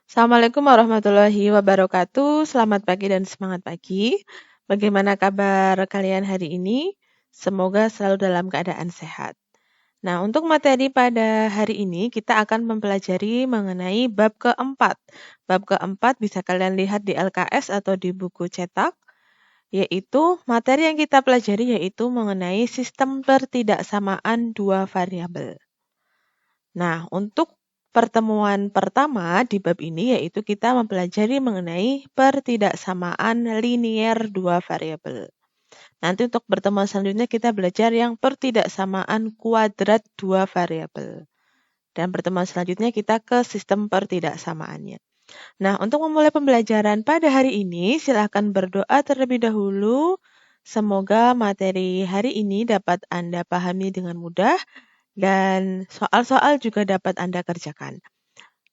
Assalamualaikum warahmatullahi wabarakatuh. Selamat pagi dan semangat pagi. Bagaimana kabar kalian hari ini? Semoga selalu dalam keadaan sehat. Nah, untuk materi pada hari ini kita akan mempelajari mengenai bab keempat. Bab keempat bisa kalian lihat di LKS atau di buku cetak, yaitu materi yang kita pelajari yaitu mengenai sistem pertidaksamaan dua variabel. Nah, untuk pertemuan pertama di bab ini yaitu kita mempelajari mengenai pertidaksamaan linier dua variabel. Nanti untuk pertemuan selanjutnya kita belajar yang pertidaksamaan kuadrat dua variabel. Dan pertemuan selanjutnya kita ke sistem pertidaksamaannya. Nah, untuk memulai pembelajaran pada hari ini, silakan berdoa terlebih dahulu. Semoga materi hari ini dapat Anda pahami dengan mudah dan soal-soal juga dapat Anda kerjakan.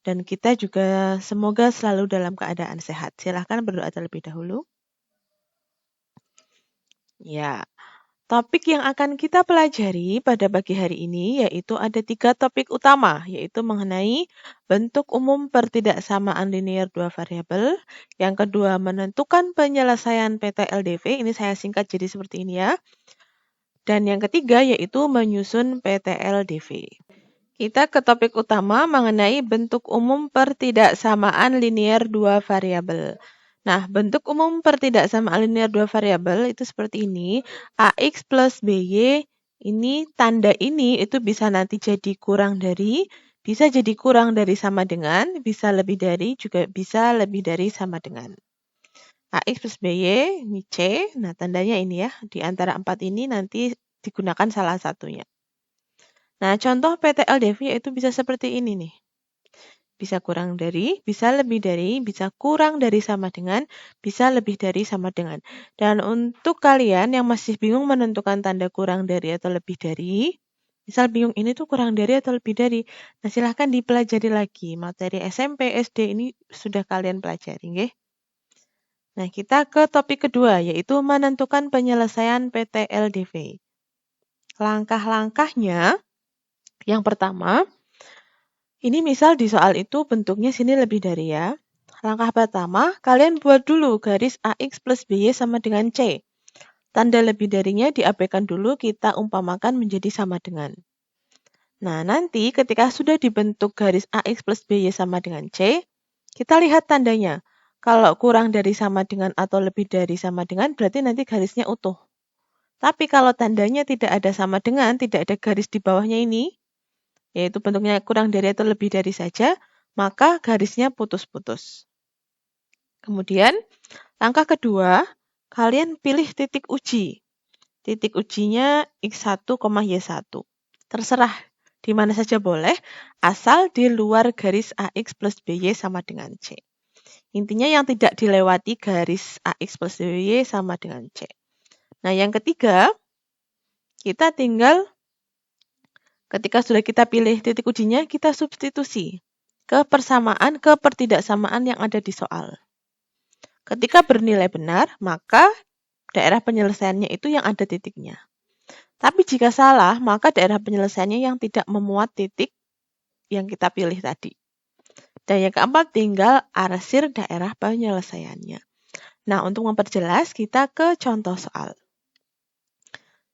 Dan kita juga semoga selalu dalam keadaan sehat. Silahkan berdoa terlebih dahulu. Ya, topik yang akan kita pelajari pada pagi hari ini yaitu ada 3 topik utama, yaitu mengenai bentuk umum pertidaksamaan linier dua variabel. Yang kedua, menentukan penyelesaian PTLDV. Ini saya singkat jadi seperti ini ya. Dan yang ketiga yaitu menyusun PTLDV. Kita ke topik utama mengenai bentuk umum pertidaksamaan linier dua variabel. Nah, bentuk umum pertidaksamaan linier dua variabel itu seperti ini. AX plus BY, ini tanda ini itu bisa nanti jadi kurang dari, bisa jadi kurang dari sama dengan, bisa lebih dari, juga bisa lebih dari sama dengan. AX plus BY, ini C, nah tandanya ini ya. Di antara 4 ini nanti digunakan salah satunya. Nah, contoh PTLDV itu bisa seperti ini nih. Bisa kurang dari, bisa lebih dari, bisa kurang dari sama dengan, bisa lebih dari sama dengan. Dan untuk kalian yang masih bingung menentukan tanda kurang dari atau lebih dari, misal bingung ini tuh kurang dari atau lebih dari, nah silahkan dipelajari lagi. Materi SMP, SD ini sudah kalian pelajari, nggih? Nah, kita ke topik kedua, yaitu menentukan penyelesaian PTLDV. Langkah-langkahnya, yang pertama, ini misal di soal itu bentuknya sini lebih dari ya. Langkah pertama, kalian buat dulu garis AX plus BY sama dengan C. Tanda lebih darinya diabaikan dulu, kita umpamakan menjadi sama dengan. Nah, nanti ketika sudah dibentuk garis AX plus BY sama dengan C, kita lihat tandanya. Kalau kurang dari sama dengan atau lebih dari sama dengan, berarti nanti garisnya utuh. Tapi kalau tandanya tidak ada sama dengan, tidak ada garis di bawahnya ini, yaitu bentuknya kurang dari atau lebih dari saja, maka garisnya putus-putus. Kemudian, langkah kedua, kalian pilih titik uji. Titik ujinya X1, Y1. Terserah, di mana saja boleh, asal di luar garis AX plus BY sama dengan C. Intinya yang tidak dilewati garis AX plus BY sama dengan C. Nah, yang ketiga, kita tinggal ketika sudah kita pilih titik ujinya, kita substitusi ke persamaan, ke pertidaksamaan yang ada di soal. Ketika bernilai benar, maka daerah penyelesaiannya itu yang ada titiknya. Tapi jika salah, maka daerah penyelesaiannya yang tidak memuat titik yang kita pilih tadi. Dan yang keempat, tinggal arsir daerah penyelesaiannya. Nah, untuk memperjelas, kita ke contoh soal.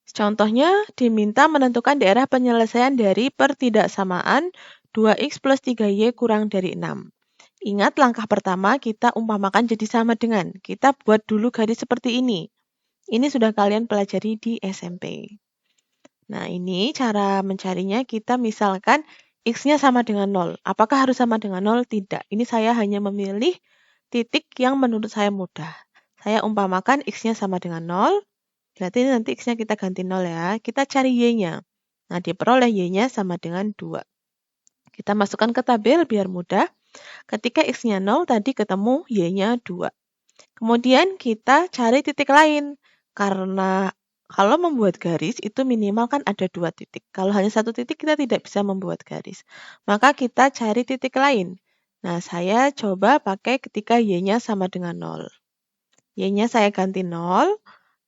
Contohnya, diminta menentukan daerah penyelesaian dari pertidaksamaan 2x plus 3y kurang dari 6. Ingat langkah pertama kita umpamakan jadi sama dengan. Kita buat dulu garis seperti ini. Ini sudah kalian pelajari di SMP. Nah, ini cara mencarinya kita misalkan x-nya sama dengan 0. Apakah harus sama dengan 0? Tidak. Ini saya hanya memilih titik yang menurut saya mudah. Saya umpamakan x-nya sama dengan 0. Berarti nanti x-nya kita ganti 0 ya. Kita cari y-nya. Nah, diperoleh y-nya sama dengan 2. Kita masukkan ke tabel biar mudah. Ketika x-nya 0, tadi ketemu y-nya 2. Kemudian kita cari titik lain. Karena kalau membuat garis itu minimal kan ada 2 titik. Kalau hanya 1 titik kita tidak bisa membuat garis. Maka kita cari titik lain. Nah, saya coba pakai ketika y-nya sama dengan 0. Y-nya saya ganti 0.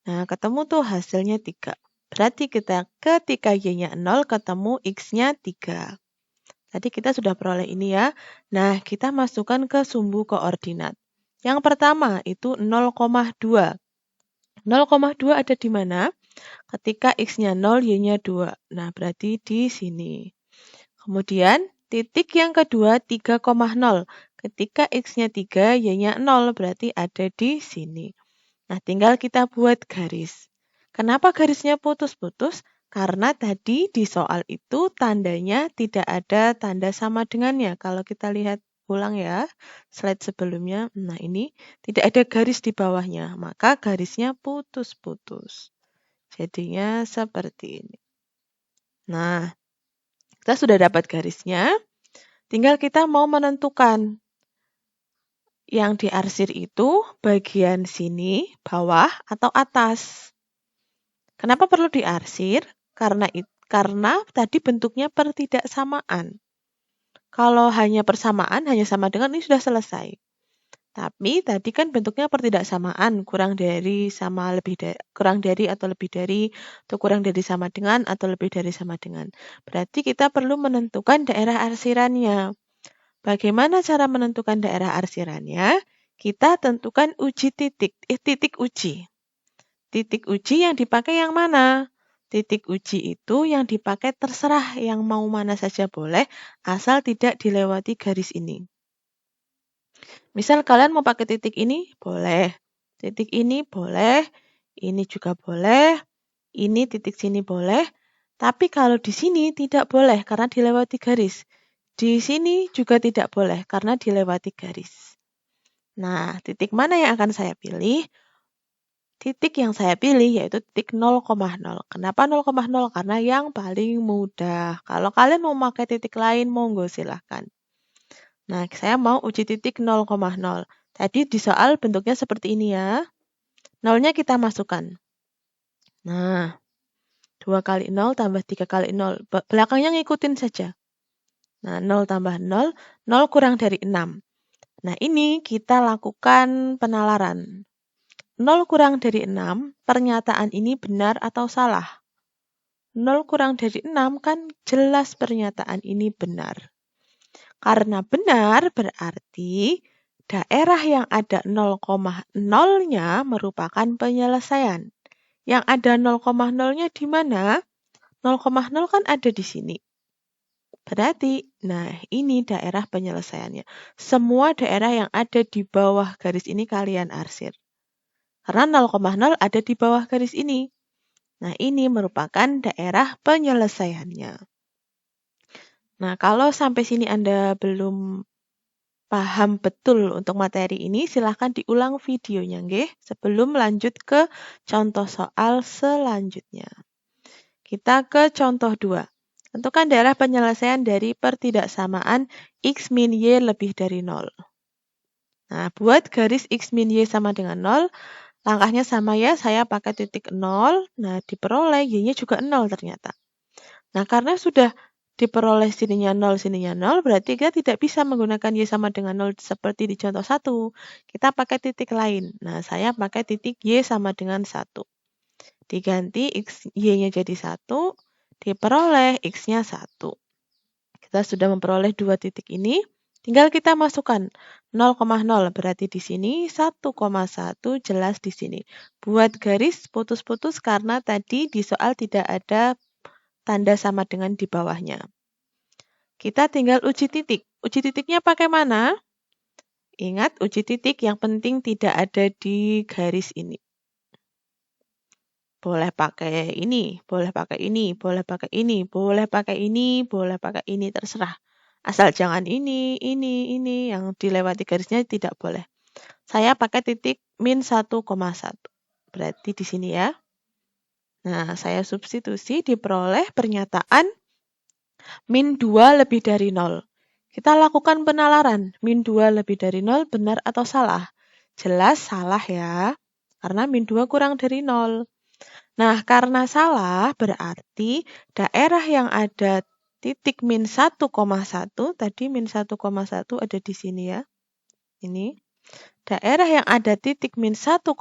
Nah, ketemu tuh hasilnya 3. Berarti kita ketika y-nya 0 ketemu x-nya 3. Tadi kita sudah peroleh ini ya. Nah, kita masukkan ke sumbu koordinat. Yang pertama itu 0,2. 0,2 ada di mana? Ketika X-nya 0, Y-nya 2. Nah, berarti di sini. Kemudian, titik yang kedua 3,0. Ketika X-nya 3, Y-nya 0, berarti ada di sini. Nah, tinggal kita buat garis. Kenapa garisnya putus-putus? Karena tadi di soal itu tandanya tidak ada tanda sama dengannya. Kalau kita lihat ulang ya, slide sebelumnya. Nah, ini tidak ada garis di bawahnya. Maka garisnya putus-putus. Jadinya seperti ini. Nah, kita sudah dapat garisnya. Tinggal kita mau menentukan yang diarsir itu bagian sini, bawah, atau atas. Kenapa perlu diarsir? Karena tadi bentuknya pertidaksamaan. Kalau hanya persamaan, hanya sama dengan, ini sudah selesai. Tapi tadi kan bentuknya pertidaksamaan, kurang dari atau lebih dari, atau kurang dari sama dengan, atau lebih dari sama dengan. Berarti kita perlu menentukan daerah arsirannya. Bagaimana cara menentukan daerah arsirannya? Kita tentukan titik uji. Titik uji yang dipakai yang mana? Titik uji itu yang dipakai terserah, yang mau mana saja boleh, asal tidak dilewati garis ini. Misal kalian mau pakai titik ini, boleh. Titik ini boleh, ini juga boleh, ini titik sini boleh. Tapi kalau di sini tidak boleh karena dilewati garis. Di sini juga tidak boleh karena dilewati garis. Nah, titik mana yang akan saya pilih? Titik yang saya pilih yaitu titik 0,0. Kenapa 0,0? Karena yang paling mudah. Kalau kalian mau pakai titik lain, monggo silahkan. Nah, saya mau uji titik 0,0. Tadi di soal bentuknya seperti ini ya. 0-nya kita masukkan. Nah, 2 kali 0 tambah 3 kali 0. Belakangnya ngikutin saja. Nah, 0 tambah 0, 0 kurang dari 6. Nah, ini kita lakukan penalaran. 0 kurang dari 6, pernyataan ini benar atau salah? 0 kurang dari 6 kan jelas pernyataan ini benar. Karena benar berarti daerah yang ada 0,0-nya merupakan penyelesaian. Yang ada 0,0-nya di mana? 0,0 kan ada di sini. Berarti, nah ini daerah penyelesaiannya. Semua daerah yang ada di bawah garis ini kalian arsir. Karena 0,0 ada di bawah garis ini. Nah, ini merupakan daerah penyelesaiannya. Nah, kalau sampai sini Anda belum paham betul untuk materi ini, silahkan diulang videonya, nggih, sebelum lanjut ke contoh soal selanjutnya. Kita ke contoh 2. Tentukan daerah penyelesaian dari pertidaksamaan X min Y lebih dari 0. Nah, buat garis X min Y sama dengan 0, langkahnya sama ya, saya pakai titik 0, nah diperoleh Y-nya juga 0 ternyata. Nah, karena sudah diperoleh sininya 0, berarti kita tidak bisa menggunakan Y sama dengan 0 seperti di contoh 1. Kita pakai titik lain. Nah, saya pakai titik Y sama dengan 1. Diganti Y-nya jadi 1, diperoleh X-nya 1. Kita sudah memperoleh 2 titik ini. Tinggal kita masukkan 0,0 berarti di sini 1,1 jelas di sini. Buat garis putus-putus karena tadi di soal tidak ada tanda sama dengan di bawahnya. Kita tinggal uji titik. Uji titiknya pakai mana? Ingat, uji titik yang penting tidak ada di garis ini. Boleh pakai ini, boleh pakai ini, boleh pakai ini, boleh pakai ini, boleh pakai ini, terserah. Asal jangan ini, yang dilewati garisnya tidak boleh. Saya pakai titik min 1,1. Berarti di sini ya. Nah, saya substitusi diperoleh pernyataan min 2 lebih dari 0. Kita lakukan penalaran. Min 2 lebih dari 0 benar atau salah? Jelas salah ya. Karena min 2 kurang dari 0. Nah, karena salah berarti daerah yang ada titik min 1,1, tadi min 1,1 ada di sini ya. Ini. Daerah yang ada titik min 1,1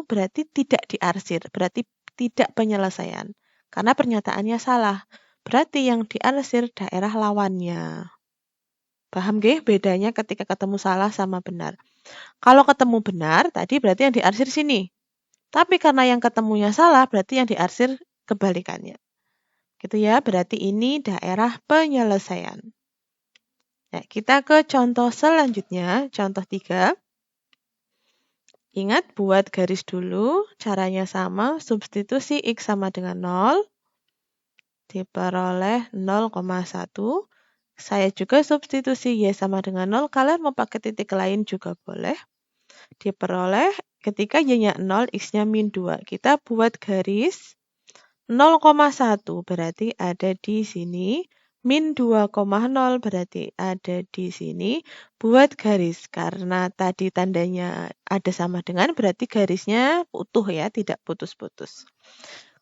berarti tidak diarsir, berarti tidak penyelesaian. Karena pernyataannya salah. berarti yang diarsir daerah lawannya. Paham nggih bedanya ketika ketemu salah sama benar? Kalau ketemu benar, tadi berarti yang diarsir sini. Tapi karena yang ketemunya salah, berarti yang diarsir kebalikannya. Gitu ya, berarti ini daerah penyelesaian. Nah, kita ke contoh selanjutnya, contoh 3. Ingat buat garis dulu, caranya sama, substitusi X sama dengan 0, diperoleh 0,1. Saya juga substitusi Y sama dengan 0, kalian mau pakai titik lain juga boleh. Diperoleh ketika Y-nya 0, X-nya min 2. Kita buat garis 0,1 berarti ada di sini. Min 2,0 berarti ada di sini. Buat garis, karena tadi tandanya ada sama dengan, berarti garisnya utuh ya, tidak putus-putus.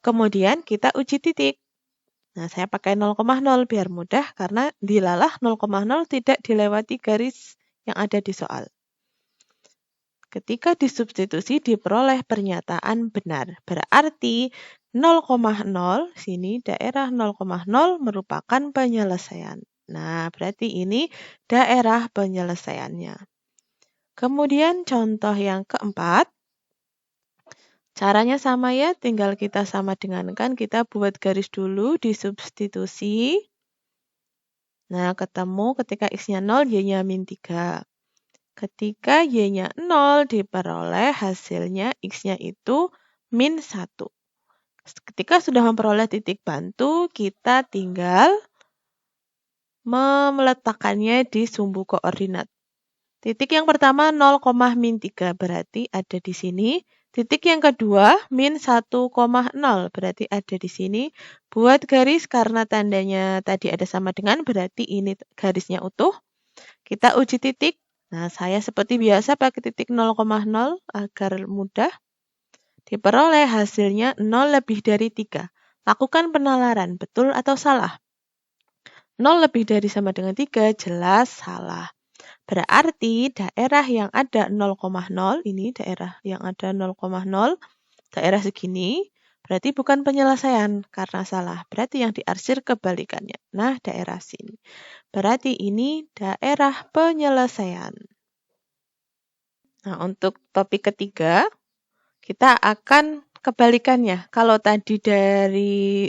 Kemudian kita uji titik. Nah, saya pakai 0,0 biar mudah, karena dilalah 0,0 tidak dilewati garis yang ada di soal. Ketika disubstitusi diperoleh pernyataan benar. Berarti 0,0 sini daerah 0,0 merupakan penyelesaian. Nah, berarti ini daerah penyelesaiannya. Kemudian contoh yang keempat. Caranya sama ya, tinggal kita sama dengankan. Kita buat garis dulu, disubstitusi. Nah, ketemu ketika X-nya 0, Y-nya min 3. Ketika Y-nya 0 diperoleh hasilnya X-nya itu min 1. Ketika sudah memperoleh titik bantu, kita tinggal meletakkannya di sumbu koordinat. Titik yang pertama 0, min 3 berarti ada di sini. Titik yang kedua min 1,0 berarti ada di sini. Buat garis karena tandanya tadi ada sama dengan, berarti ini garisnya utuh. Kita uji titik. Nah, saya seperti biasa pakai titik 0,0 agar mudah. Diperoleh hasilnya 0 lebih dari 3. Lakukan penalaran, betul atau salah? 0 lebih dari sama dengan 3, jelas salah. Berarti daerah yang ada 0,0, ini daerah yang ada 0,0, daerah segini, berarti bukan penyelesaian karena salah. Berarti yang diarsir kebalikannya. Nah, daerah sini. Berarti ini daerah penyelesaian. Nah, untuk topik ketiga, kita akan kebalikannya. Kalau tadi dari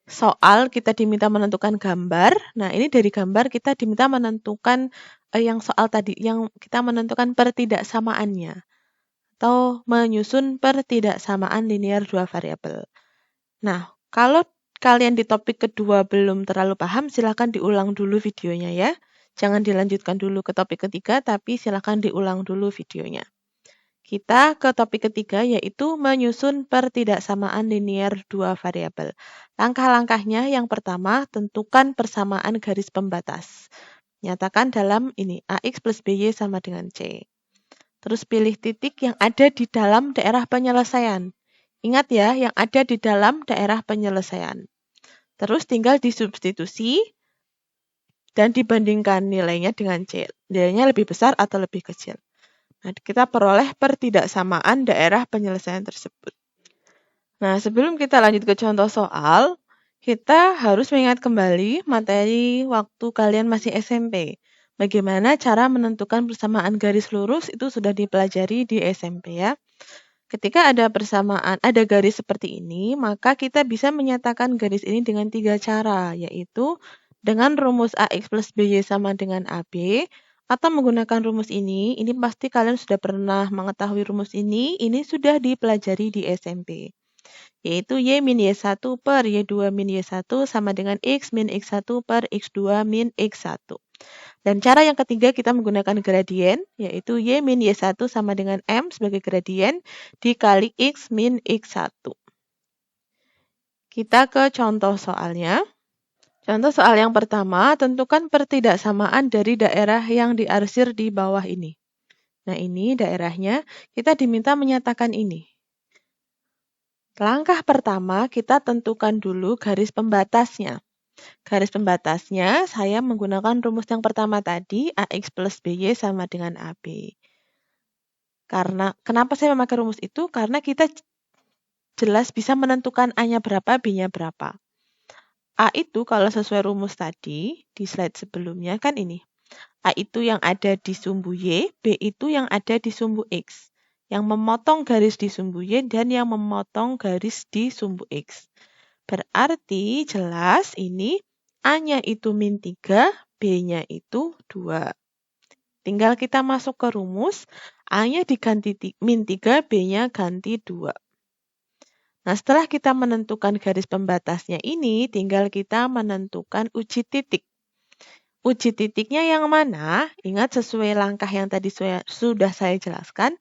soal kita diminta menentukan gambar, nah ini dari gambar kita diminta menentukan yang soal tadi, yang kita menentukan pertidaksamaannya atau menyusun pertidaksamaan linear dua variabel. Nah, kalau kalian di topik kedua belum terlalu paham, silakan diulang dulu videonya ya. Jangan dilanjutkan dulu ke topik ketiga, tapi silakan diulang dulu videonya. Kita ke topik ketiga, yaitu menyusun pertidaksamaan linear dua variabel. Langkah-langkahnya yang pertama, tentukan persamaan garis pembatas. Nyatakan dalam ini, AX plus BY sama dengan C. Terus pilih titik yang ada di dalam daerah penyelesaian. Ingat ya, yang ada di dalam daerah penyelesaian. Terus tinggal disubstitusi dan dibandingkan nilainya dengan C. Nilainya lebih besar atau lebih kecil. Nah, kita peroleh pertidaksamaan daerah penyelesaian tersebut. Nah, sebelum kita lanjut ke contoh soal, kita harus mengingat kembali materi waktu kalian masih SMP. Bagaimana cara menentukan persamaan garis lurus itu sudah dipelajari di SMP ya. Ketika ada persamaan, ada garis seperti ini, maka kita bisa menyatakan garis ini dengan 3 cara, yaitu dengan rumus AX plus BY sama dengan AB, atau menggunakan rumus ini pasti kalian sudah pernah mengetahui rumus ini sudah dipelajari di SMP. Yaitu Y min Y1 per Y2 min Y1 sama dengan X min X1 per X2 min X1. Dan cara yang ketiga kita menggunakan gradien, yaitu Y min Y1 sama dengan M sebagai gradien dikali X min X1. Kita ke contoh soalnya. Contoh soal yang pertama, tentukan pertidaksamaan dari daerah yang diarsir di bawah ini. Nah, ini daerahnya, kita diminta menyatakan ini. Langkah pertama, kita tentukan dulu garis pembatasnya. Garis pembatasnya, saya menggunakan rumus yang pertama tadi, AX plus BY sama dengan AB. Kenapa saya memakai rumus itu? Karena kita jelas bisa menentukan A-nya berapa, B-nya berapa. A itu kalau sesuai rumus tadi, di slide sebelumnya kan ini. A itu yang ada di sumbu Y, B itu yang ada di sumbu X. Yang memotong garis di sumbu Y dan yang memotong garis di sumbu X. Berarti jelas ini A-nya itu min 3, B-nya itu 2. Tinggal kita masuk ke rumus, A-nya diganti min 3, B-nya ganti 2. Nah, setelah kita menentukan garis pembatasnya ini, tinggal kita menentukan uji titik. Uji titiknya yang mana? Ingat sesuai langkah yang tadi sudah saya jelaskan,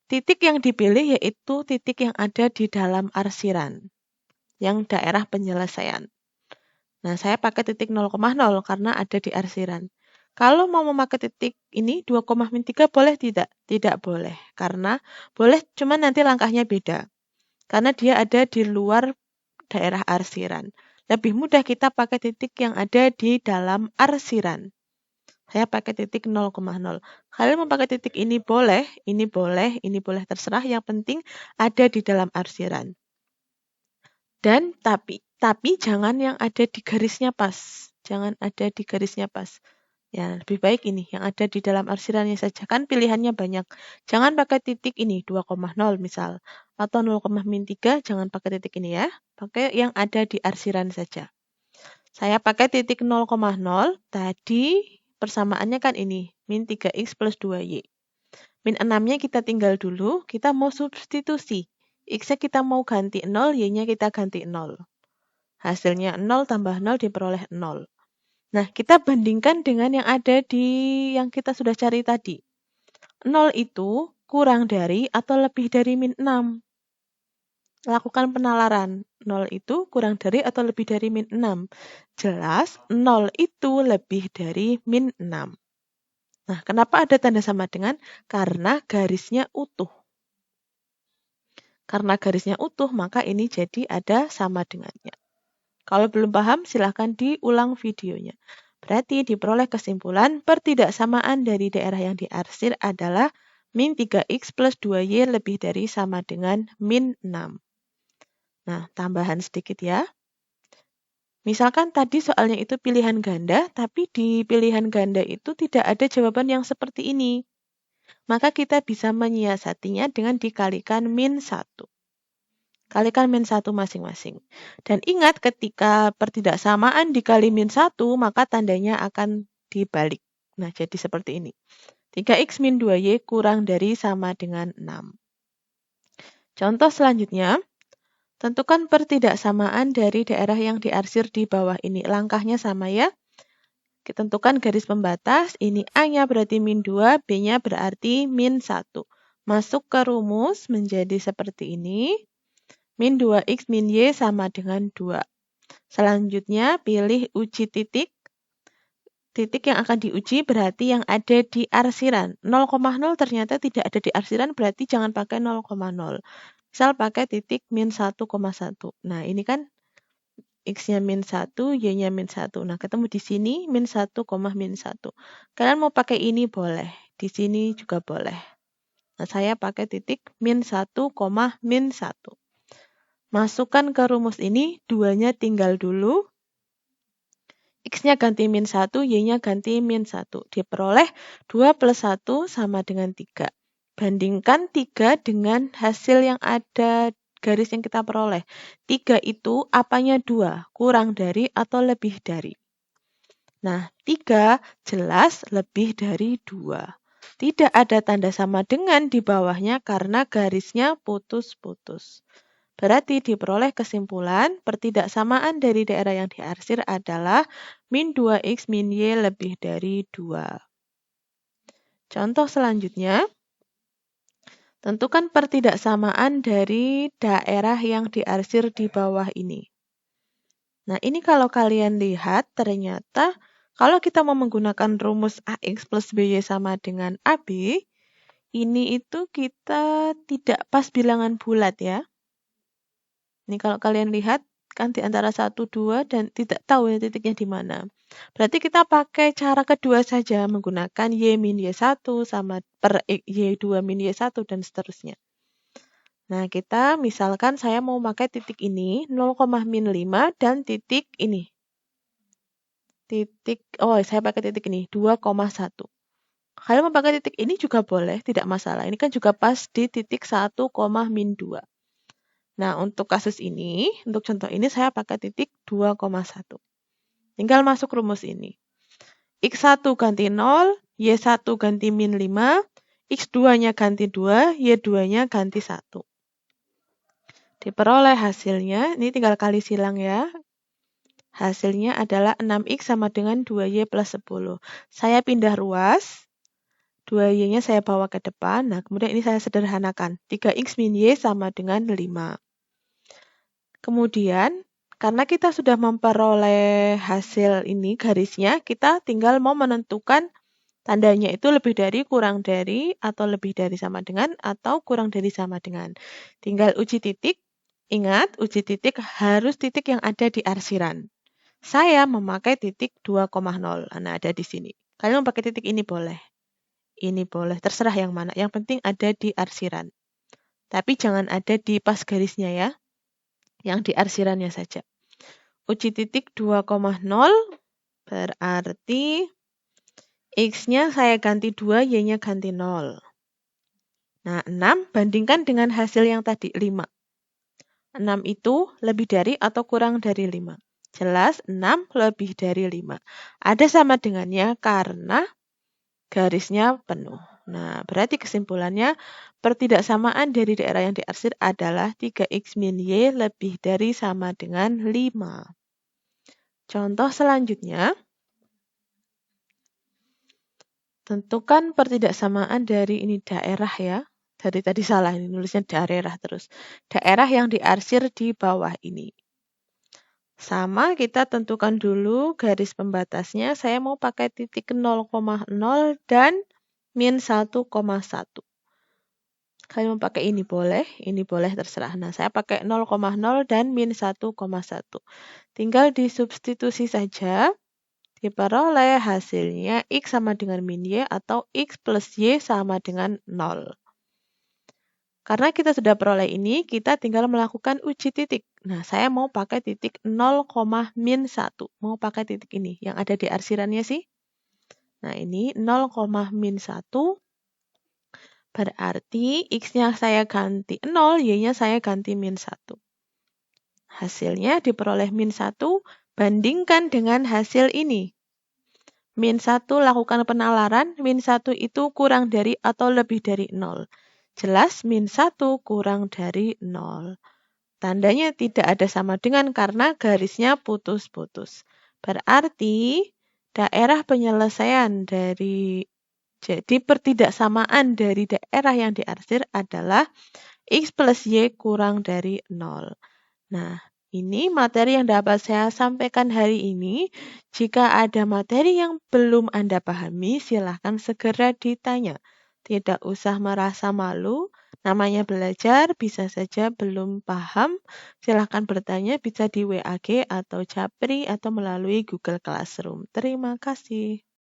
titik yang dipilih yaitu titik yang ada di dalam arsiran, yang daerah penyelesaian. Nah, saya pakai titik 0,0 karena ada di arsiran. Kalau mau memakai titik ini 2,3 boleh tidak? Tidak boleh, karena boleh cuma nanti langkahnya beda. Karena dia ada di luar daerah arsiran. Lebih mudah kita pakai titik yang ada di dalam arsiran. Saya pakai titik 0,0. Kalian mau pakai titik ini boleh, ini boleh terserah. Yang penting ada di dalam arsiran. Dan tapi jangan yang ada di garisnya pas. Jangan ada di garisnya pas. Ya, lebih baik ini yang ada di dalam arsirannya saja. Kan pilihannya banyak. Jangan pakai titik ini 2,0 misal atau 0,3, jangan pakai titik ini ya. Pakai yang ada di arsiran saja. Saya pakai titik 0,0 tadi persamaannya kan ini, min 3x plus 2y. Min 6-nya kita tinggal dulu, kita mau substitusi. X-nya kita mau ganti 0, Y-nya kita ganti 0. Hasilnya 0 tambah 0 diperoleh 0. Nah, kita bandingkan dengan yang ada di yang kita sudah cari tadi. 0 itu kurang dari atau lebih dari min 6. Lakukan penalaran. 0 itu kurang dari atau lebih dari min 6. Jelas 0 itu lebih dari min 6. Nah, kenapa ada tanda sama dengan? Karena garisnya utuh. Karena garisnya utuh, maka ini jadi ada sama dengannya. Kalau belum paham, silahkan diulang videonya. Berarti diperoleh kesimpulan pertidaksamaan dari daerah yang diarsir adalah min 3x plus 2y lebih dari sama dengan min 6. Nah, tambahan sedikit ya. Misalkan tadi soalnya itu pilihan ganda, tapi di pilihan ganda itu tidak ada jawaban yang seperti ini. Maka kita bisa menyiasatinya dengan dikalikan min 1. Kalikan min 1 masing-masing. Dan ingat ketika pertidaksamaan dikali min 1, maka tandanya akan dibalik. Nah, jadi seperti ini. 3x min 2y kurang dari sama dengan 6. Contoh selanjutnya, tentukan pertidaksamaan dari daerah yang diarsir di bawah ini. Langkahnya sama ya. Kita tentukan garis pembatas, ini A-nya berarti min 2, B-nya berarti min 1. Masuk ke rumus menjadi seperti ini. Min 2x min y sama dengan 2. Selanjutnya pilih uji titik. Titik yang akan diuji berarti yang ada di arsiran. 0,0 ternyata tidak ada di arsiran, berarti jangan pakai 0,0. Misal pakai titik min 1,1. Nah, ini kan x-nya min 1, y-nya min 1. Nah, ketemu di sini min 1, min 1. Kalian mau pakai ini boleh. Di sini juga boleh. Nah, saya pakai titik min 1, min 1. Masukkan ke rumus ini, 2-nya tinggal dulu. X-nya ganti min 1, Y-nya ganti min 1. Diperoleh 2 plus 1 sama dengan 3. Bandingkan 3 dengan hasil yang ada garis yang kita peroleh. 3 itu apanya 2? Kurang dari atau lebih dari? Nah, 3 jelas lebih dari 2. Tidak ada tanda sama dengan di bawahnya karena garisnya putus-putus. Berarti diperoleh kesimpulan pertidaksamaan dari daerah yang diarsir adalah min 2x min y lebih dari 2. Contoh selanjutnya, tentukan pertidaksamaan dari daerah yang diarsir di bawah ini. Nah, ini kalau kalian lihat ternyata kalau kita mau menggunakan rumus AX plus BY sama dengan AB, ini itu kita tidak pas bilangan bulat ya. Ini kalau kalian lihat, kan di antara 1, 2, dan tidak tahu ya titiknya di mana. Berarti kita pakai cara kedua saja, menggunakan Y min Y1 sama per Y2 min Y1, dan seterusnya. Nah, kita misalkan saya mau pakai titik ini, 0,-5, dan titik ini, saya pakai titik ini, 2,1. Kalian mau pakai titik ini juga boleh, tidak masalah. Ini kan juga pas di titik 1, min 2. Nah, untuk kasus ini, untuk contoh ini saya pakai titik 2,1. Tinggal masuk rumus ini. X1 ganti 0, Y1 ganti min 5, X2-nya ganti 2, Y2-nya ganti 1. Diperoleh hasilnya, ini tinggal kali silang ya. Hasilnya adalah 6X sama dengan 2Y plus 10. Saya pindah ruas, 2Y-nya saya bawa ke depan, nah kemudian ini saya sederhanakan. 3X min Y sama dengan 5. Kemudian, karena kita sudah memperoleh hasil ini, garisnya, kita tinggal mau menentukan tandanya itu lebih dari, kurang dari, atau lebih dari sama dengan, atau kurang dari sama dengan. Tinggal uji titik. Ingat, uji titik harus titik yang ada di arsiran. Saya memakai titik 2,0. Nah, ada di sini. Kalian mau pakai titik ini boleh. Ini boleh, terserah yang mana. Yang penting ada di arsiran. Tapi jangan ada di pas garisnya ya. Yang di arsirannya saja. Uji titik 2,0 berarti X-nya saya ganti 2, Y-nya ganti 0. Nah, 6 bandingkan dengan hasil yang tadi, 5. 6 itu lebih dari atau kurang dari 5. Jelas 6 lebih dari 5. Ada sama dengannya karena garisnya penuh. Nah, berarti kesimpulannya pertidaksamaan dari daerah yang diarsir adalah 3X min Y lebih dari sama dengan 5. Contoh selanjutnya, tentukan pertidaksamaan dari ini daerah ya. Dari tadi salah, ini nulisnya daerah terus. Daerah yang diarsir di bawah ini. Sama, kita tentukan dulu garis pembatasnya. Saya mau pakai titik 0,0 dan min 1,1. Kalian mau pakai ini boleh terserah. Nah, saya pakai 0,0 dan min 1,1. Tinggal disubstitusi saja. Diperoleh hasilnya X sama dengan min Y atau X plus Y sama dengan 0. Karena kita sudah peroleh ini, kita tinggal melakukan uji titik. Nah, saya mau pakai titik 0, min 1. Mau pakai titik ini, yang ada di arsirannya sih. Nah, ini 0, min 1. Berarti X-nya saya ganti 0, Y-nya saya ganti min 1. Hasilnya diperoleh min 1, bandingkan dengan hasil ini. Min 1 lakukan penalaran, min 1 itu kurang dari atau lebih dari 0. Jelas min 1 kurang dari 0. Tandanya tidak ada sama dengan karena garisnya putus-putus. Berarti daerah penyelesaian jadi pertidaksamaan dari daerah yang diarsir adalah X plus Y kurang dari 0. Nah, ini materi yang dapat saya sampaikan hari ini. Jika ada materi yang belum Anda pahami, silahkan segera ditanya. Tidak usah merasa malu, namanya belajar, bisa saja belum paham. Silahkan bertanya, bisa di WAG atau Japri atau melalui Google Classroom. Terima kasih.